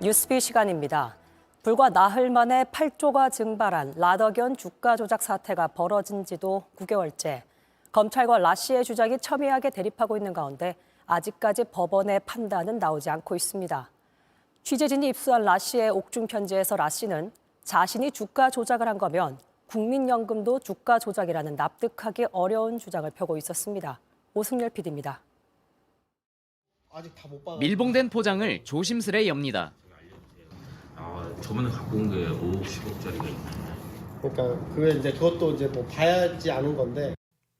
뉴스비 시간입니다. 불과 나흘 만에 8조가 증발한 라더견 주가 조작 사태가 벌어진 지도 9개월째. 검찰과 라 씨의 주장이 첨예하게 대립하고 있는 가운데 아직까지 법원의 판단은 나오지 않고 있습니다. 취재진이 입수한 라 씨의 옥중 편지에서 라 씨는 자신이 주가 조작을 한 거면 국민연금도 주가 조작이라는 납득하기 어려운 주장을 펴고 있었습니다. 오승열 PD입니다. 밀봉된 포장을 조심스레 엽니다. 저번에 갖고 온 게 5억, 10억짜리가 있나요? 그러니까 그것도 뭐 봐야지 아는 건데.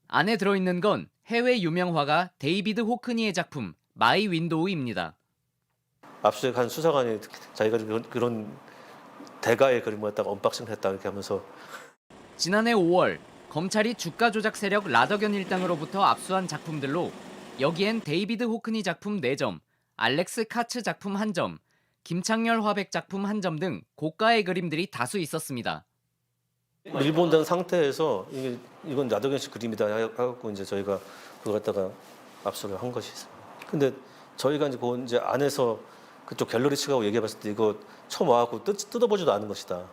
안에 들어있는 건 해외 유명 화가 데이비드 호크니의 작품 마이 윈도우입니다. 압수수색한 수사관이 자기가 그런 대가의 그림을 갖다가 언박싱을 했다 이렇게 하면서 지난해 5월 검찰이 주가 조작 세력 라더견 일당으로부터 압수한 작품들로 여기엔 데이비드 호크니 작품 4점, 알렉스 카츠 작품 1점, 김창렬 화백 작품 1점 등 고가의 그림들이 다수 있었습니다. 밀봉된 상태에서 이건 라더견 씨 그림이다 해갖고 이제 저희가 그걸 갖다가 압수를 한 것이 있어요. 근데 저희가 이제 안에서 그쪽 갤러리 측하고 얘기해봤을 때 이거 처음 와갖고 뜯어보지도 않은 것이다.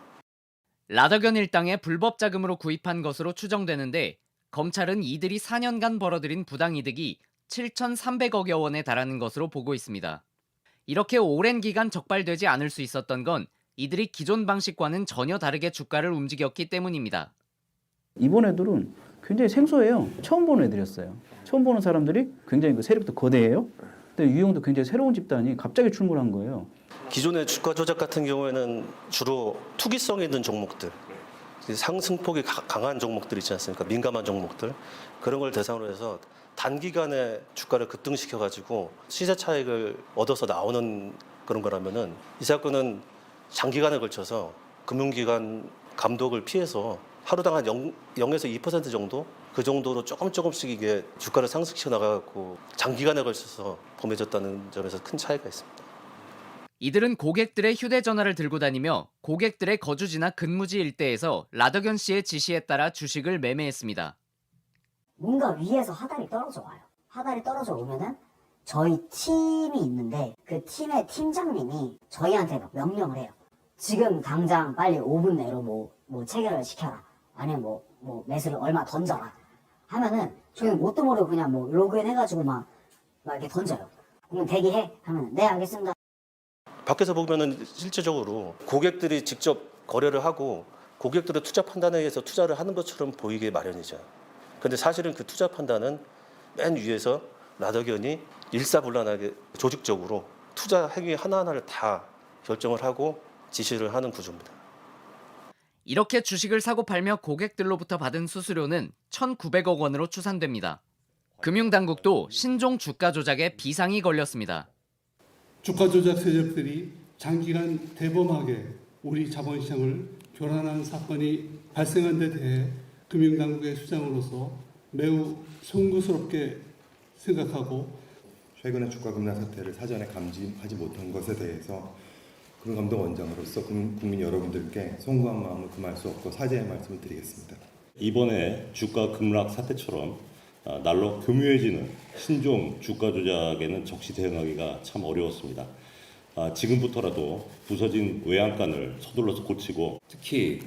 라더견 일당의 불법 자금으로 구입한 것으로 추정되는데 검찰은 이들이 4년간 벌어들인 부당이득이 7,300억여 원에 달하는 것으로 보고 있습니다. 이렇게 오랜 기간 적발되지 않을 수 있었던 건 이들이 기존 방식과는 전혀 다르게 주가를 움직였기 때문입니다. 이번 애들은 굉장히 생소해요. 처음 보는 애들이었어요. 처음 보는 사람들이 굉장히 그 세력도 거대해요. 근데 유형도 굉장히 새로운 집단이 갑자기 출몰한 거예요. 기존의 주가 조작 같은 경우에는 주로 투기성이 있는 종목들, 상승폭이 강한 종목들 있지 않습니까? 민감한 종목들. 그런 걸 대상으로 해서 단기간에 주가를 급등시켜가지고 시세 차익을 얻어서 나오는 그런 거라면은 이 사건은 장기간에 걸쳐서 금융기관 감독을 피해서 하루당 한 0에서 2% 정도? 그 정도로 조금씩 이게 주가를 상승시켜 나가고 장기간에 걸쳐서 범해졌다는 점에서 큰 차이가 있습니다. 이들은 고객들의 휴대전화를 들고 다니며 고객들의 거주지나 근무지 일대에서 라더견 씨의 지시에 따라 주식을 매매했습니다. 뭔가 위에서 하달이 떨어져 와요. 하달이 떨어져 오면은 저희 팀이 있는데 그 팀의 팀장님이 저희한테 막 명령을 해요. 지금 당장 빨리 5분 내로 뭐 체결을 시켜라. 아니면 뭐 매수를 얼마 던져라. 하면은 저희 뭣도 모르고 그냥 뭐 로그인 해가지고 막 이렇게 던져요. 그러면 대기해 하면 네 알겠습니다. 밖에서 보면은 실제적으로 고객들이 직접 거래를 하고 고객들의 투자 판단에 의해서 투자를 하는 것처럼 보이게 마련이죠. 근데 사실은 그 투자 판단은 맨 위에서 라더견이 일사불란하게 조직적으로 투자 행위 하나하나를 다 결정을 하고 지시를 하는 구조입니다. 이렇게 주식을 사고 팔며 고객들로부터 받은 수수료는 1,900억 원으로 추산됩니다. 금융당국도 신종 주가 조작에 비상이 걸렸습니다. 주가 조작 세력들이 장기간 대범하게 우리 자본시장을 교란한 사건이 발생한 데 대해 금융당국의 수장으로서 매우 송구스럽게 생각하고 최근의 주가 급락 사태를 사전에 감지하지 못한 것에 대해서 금감독원장으로서 국민 여러분들께 송구한 마음을 금할 수 없고 사죄의 말씀을 드리겠습니다. 이번에 주가 급락 사태처럼 날로 교묘해지는 신종 주가 조작에는 적시 대응하기가 참 어려웠습니다. 지금부터라도 부서진 외양간을 서둘러서 고치고 특히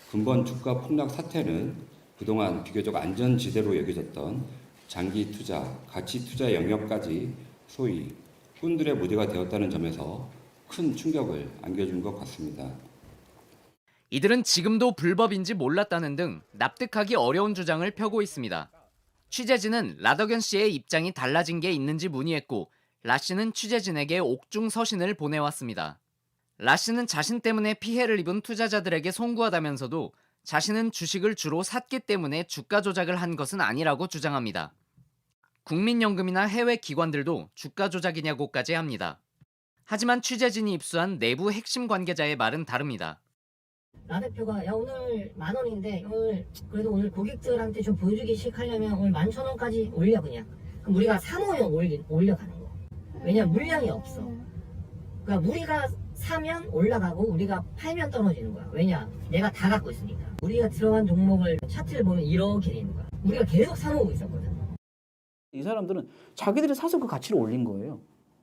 근본 주가 폭락 사태는 그동안 비교적 안전지대로 여겨졌던 장기 투자, 가치 투자 영역까지 소위 꾼들의 무대가 되었다는 점에서 큰 충격을 안겨준 것 같습니다. 이들은 지금도 불법인지 몰랐다는 등 납득하기 어려운 주장을 펴고 있습니다. 취재진은 라더견 씨의 입장이 달라진 게 있는지 문의했고 라 씨는 취재진에게 옥중 서신을 보내왔습니다. 라 씨는 자신 때문에 피해를 입은 투자자들에게 송구하다면서도 자신은 주식을 주로 샀기 때문에 주가 조작을 한 것은 아니라고 주장합니다. 국민연금이나 해외 기관들도 주가 조작이냐고까지 합니다. 하지만 취재진이 입수한 내부 핵심 관계자의 말은 다릅니다. 라 대표가 야 오늘 10,000원인데 그래도 오늘 고객들한테 좀 보여주기식 하려면 오늘 11,000원까지 올려 그냥. 그럼 우리가 3호형 올려가는 거. 왜냐면 물량이 없어. 그러니까 우리가 사면 올라가고 우리가 팔면 떨어지는 거야. 왜냐? 내가 다 갖고 있으니까. 우리가 들어간 종목을 차트를 보면 이렇게 되는 거야. 우리가 계속 사모으고 있었거든. 이 사람들은 자기들이 사서 그 가치를 올린 거예요.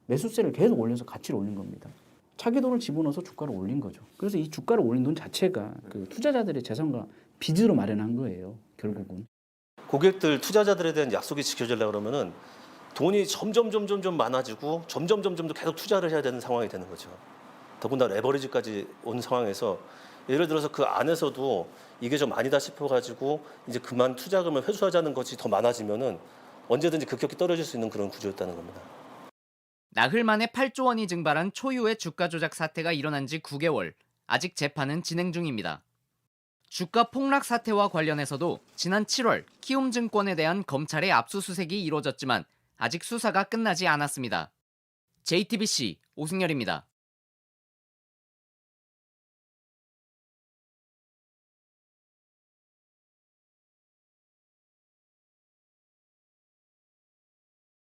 매수세를 계속 올려서 가치를 올린 겁니다. 자기 돈을 집어넣어서 주가를 올린 거죠. 그래서 이 주가를 올린 돈 자체가 그 투자자들의 재산과 빚으로 마련한 거예요. 결국은. 고객들, 투자자들에 대한 약속이 지켜지려고 그러면은 돈이 점점 많아지고 점점 계속 투자를 해야 되는 상황이 되는 거죠. 더군다나 레버리지까지 온 상황에서 예를 들어서 그 안에서도 이게 좀 아니다 싶어가지고 이제 그만 투자금을 회수하자는 것이 더 많아지면은 언제든지 급격히 떨어질 수 있는 그런 구조였다는 겁니다. 나흘 만에 8조 원이 증발한 초유의 주가 조작 사태가 일어난 지 9개월. 아직 재판은 진행 중입니다. 주가 폭락 사태와 관련해서도 지난 7월 키움증권에 대한 검찰의 압수수색이 이루어졌지만 아직 수사가 끝나지 않았습니다. JTBC 오승열입니다.